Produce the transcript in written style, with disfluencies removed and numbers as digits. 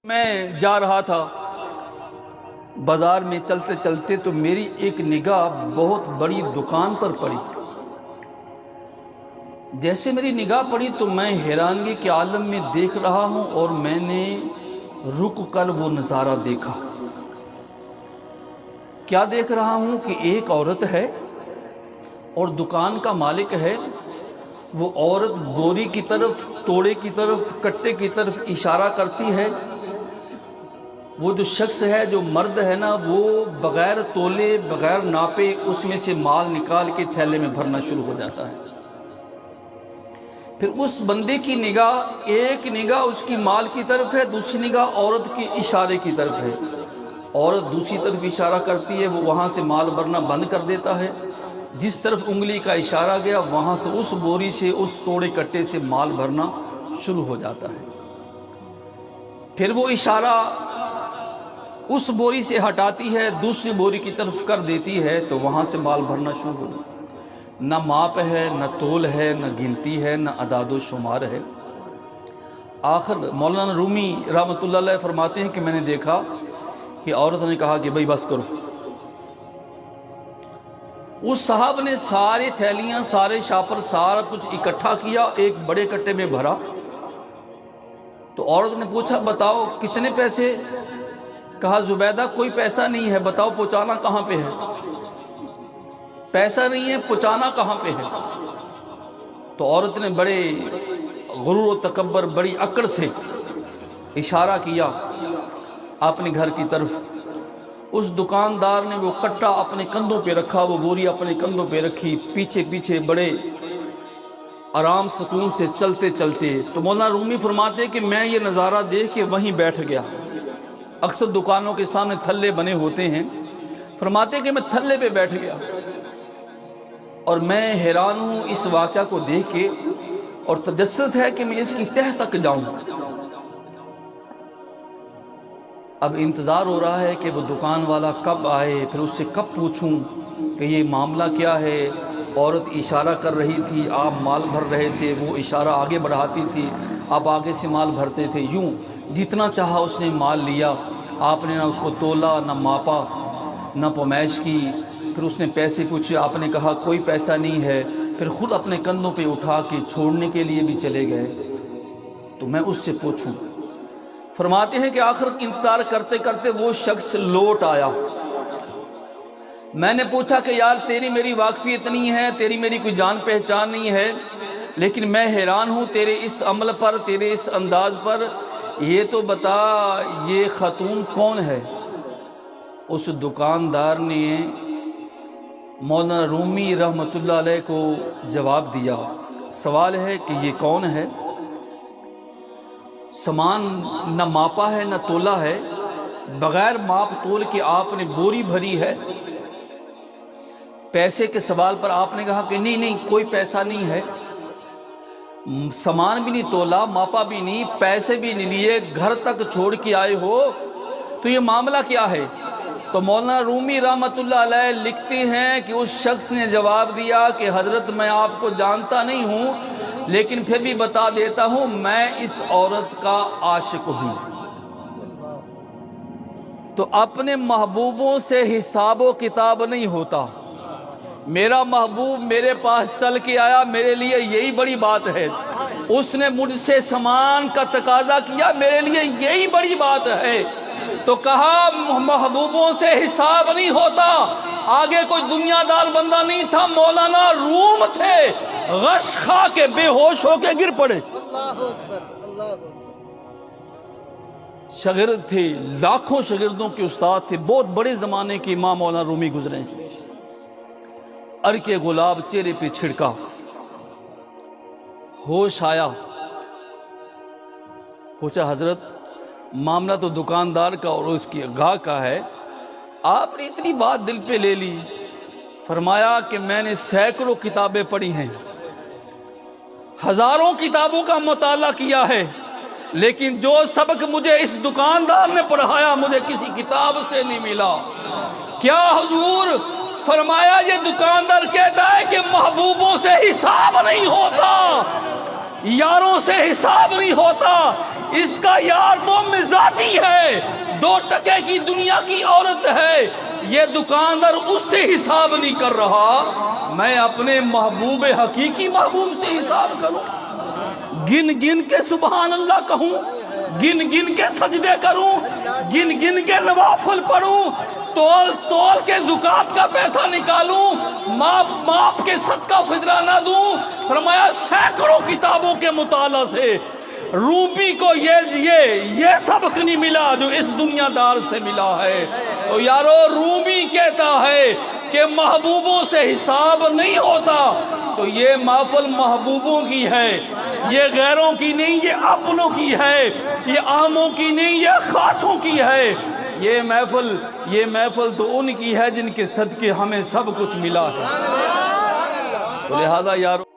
میں جا رہا تھا بازار میں چلتے چلتے تو میری ایک نگاہ بہت بڑی دکان پر پڑی۔ جیسے میری نگاہ پڑی تو میں حیرانگی کے عالم میں دیکھ رہا ہوں اور میں نے رک کر وہ نظارہ دیکھا۔ کیا دیکھ رہا ہوں کہ ایک عورت ہے اور دکان کا مالک ہے۔ وہ عورت بوری کی طرف، توڑے کی طرف، کٹے کی طرف اشارہ کرتی ہے۔ وہ جو شخص ہے، جو مرد ہے نا، وہ بغیر تولے، بغیر ناپے اس میں سے مال نکال کے تھیلے میں بھرنا شروع ہو جاتا ہے۔ پھر اس بندے کی نگاہ، ایک نگاہ اس کی مال کی طرف ہے، دوسری نگاہ عورت کی اشارے کی طرف ہے۔ عورت دوسری طرف اشارہ کرتی ہے، وہ وہاں سے مال بھرنا بند کر دیتا ہے۔ جس طرف انگلی کا اشارہ گیا وہاں سے اس بوری سے، اس توڑے کٹے سے مال بھرنا شروع ہو جاتا ہے۔ پھر وہ اشارہ اس بوری سے ہٹاتی ہے، دوسری بوری کی طرف کر دیتی ہے تو وہاں سے مال بھرنا شروع ہو جاتا ہے۔ نہ ماپ ہے، نہ تول ہے، نہ گنتی ہے، نہ اعداد و شمار ہے۔ آخر مولانا رومی رحمۃ اللہ علیہ فرماتے ہیں کہ میں نے دیکھا کہ عورت نے کہا کہ بھئی بس کرو۔ اس صاحب نے سارے تھیلیاں، سارے شاپر، سارا کچھ اکٹھا کیا، ایک بڑے کٹے میں بھرا۔ تو عورت نے پوچھا بتاؤ کتنے پیسے؟ کہا زبیدہ کوئی پیسہ نہیں ہے، بتاؤ پہنچانا کہاں پہ ہے؟ پیسہ نہیں ہے، پہنچانا کہاں پہ ہے؟ تو عورت نے بڑے غرور و تکبر، بڑی اکڑ سے اشارہ کیا اپنے گھر کی طرف۔ اس دکاندار نے وہ کٹا اپنے کندھوں پہ رکھا، وہ بوری اپنے کندھوں پہ رکھی، پیچھے پیچھے بڑے آرام سکون سے چلتے چلتے۔ تو مولانا رومی فرماتے کہ میں یہ نظارہ دیکھ کے وہیں بیٹھ گیا۔ اکثر دکانوں کے سامنے تھلے بنے ہوتے ہیں، فرماتے کہ میں تھلے پہ بیٹھ گیا اور میں حیران ہوں اس واقعہ کو دیکھ کے، اور تجسس ہے کہ میں اس کی تہ تک جاؤں۔ اب انتظار ہو رہا ہے کہ وہ دکان والا کب آئے، پھر اس سے کب پوچھوں کہ یہ معاملہ کیا ہے۔ عورت اشارہ کر رہی تھی، آپ مال بھر رہے تھے، وہ اشارہ آگے بڑھاتی تھی، آپ آگے سے مال بھرتے تھے۔ یوں جتنا چاہا اس نے مال لیا، آپ نے نہ اس کو تولا، نہ ماپا، نہ پمائش کی۔ پھر اس نے پیسے پوچھے، آپ نے کہا کوئی پیسہ نہیں ہے۔ پھر خود اپنے کندھوں پہ اٹھا کے چھوڑنے کے لیے بھی چلے گئے۔ تو میں اس سے پوچھوں، فرماتے ہیں کہ آخر انتظار کرتے کرتے وہ شخص لوٹ آیا۔ میں نے پوچھا کہ یار تیری میری واقفیت نہیں ہے، تیری میری کوئی جان پہچان نہیں ہے، لیکن میں حیران ہوں تیرے اس عمل پر، تیرے اس انداز پر، یہ تو بتا یہ خاتون کون ہے؟ اس دکاندار نے مولانا رومی رحمۃ اللہ علیہ کو جواب دیا، سوال ہے کہ یہ کون ہے؟ سامان نہ ماپا ہے، نہ تولا ہے، بغیر ماپ تول کے آپ نے بوری بھری ہے۔ پیسے کے سوال پر آپ نے کہا کہ نہیں کوئی پیسہ نہیں ہے، سامان بھی نہیں تولا، ماپا بھی نہیں، پیسے بھی نہیں لیے، گھر تک چھوڑ کے آئے ہو، تو یہ معاملہ کیا ہے؟ تو مولانا رومی رحمۃ اللہ علیہ لکھتے ہیں کہ اس شخص نے جواب دیا کہ حضرت میں آپ کو جانتا نہیں ہوں، لیکن پھر بھی بتا دیتا ہوں میں اس عورت کا عاشق ہوں۔ تو اپنے محبوبوں سے حساب و کتاب نہیں ہوتا۔ میرا محبوب میرے پاس چل کے آیا، میرے لیے یہی بڑی بات ہے۔ اس نے مجھ سے سامان کا تقاضا کیا، میرے لیے یہی بڑی بات ہے۔ تو کہا محبوبوں سے حساب نہیں ہوتا۔ آگے کوئی دنیا دار بندہ نہیں تھا، مولانا روم تھے، غش کھا کے بے ہوش ہو کے گر پڑے۔ اللہ اکبر، اللہ اکبر۔ شاگرد تھے، لاکھوں شاگردوں کے استاد تھے، بہت بڑے زمانے کے امام مولانا رومی گزرے ہیں۔ عرق گلاب چہرے پہ چھڑکا، ہوش آیا، پوچھا حضرت معاملہ تو دکاندار کا اور اس کی گاہ کا ہے، آپ نے اتنی بات دل پہ لے لی؟ فرمایا کہ میں نے سینکڑوں کتابیں پڑھی ہیں، ہزاروں کتابوں کا مطالعہ کیا ہے، لیکن جو سبق مجھے اس دکاندار نے پڑھایا مجھے کسی کتاب سے نہیں ملا۔ کیا حضور؟ فرمایا یہ دکاندار کہتا ہے کہ محبوبوں سے حساب نہیں ہوتا، یاروں سے حساب نہیں ہوتا، اس کا یار تو مزاجی ہے۔ ہے، 2 ٹکے کی دنیا کی عورت ہے، یہ دکاندار اس سے حساب نہیں کر رہا، میں اپنے محبوب حقیقی محبوب سے حساب کروں، گن گن کے سبحان اللہ کہوں، گن گن کے سجدے کروں، گن گن کے نوافل پڑھوں، تول تول کے زکات کا پیسہ نکالوں، ماپ کے صدقہ فطرہ نہ دوں۔ فرمایا سینکڑوں کتابوں کے مطالعہ سے رومی کو یہ سبق نہیں ملا جو اس دنیا دار سے ملا ہے۔ تو یارو رومی کہتا ہے کہ محبوبوں سے حساب نہیں ہوتا، تو یہ محفل محبوبوں کی ہے، یہ غیروں کی نہیں، یہ اپنوں کی ہے، یہ عاموں کی نہیں، یہ خاصوں کی ہے۔ یہ محفل تو ان کی ہے جن کے صدقے ہمیں سب کچھ ملا ہے۔ تو لہذا یارو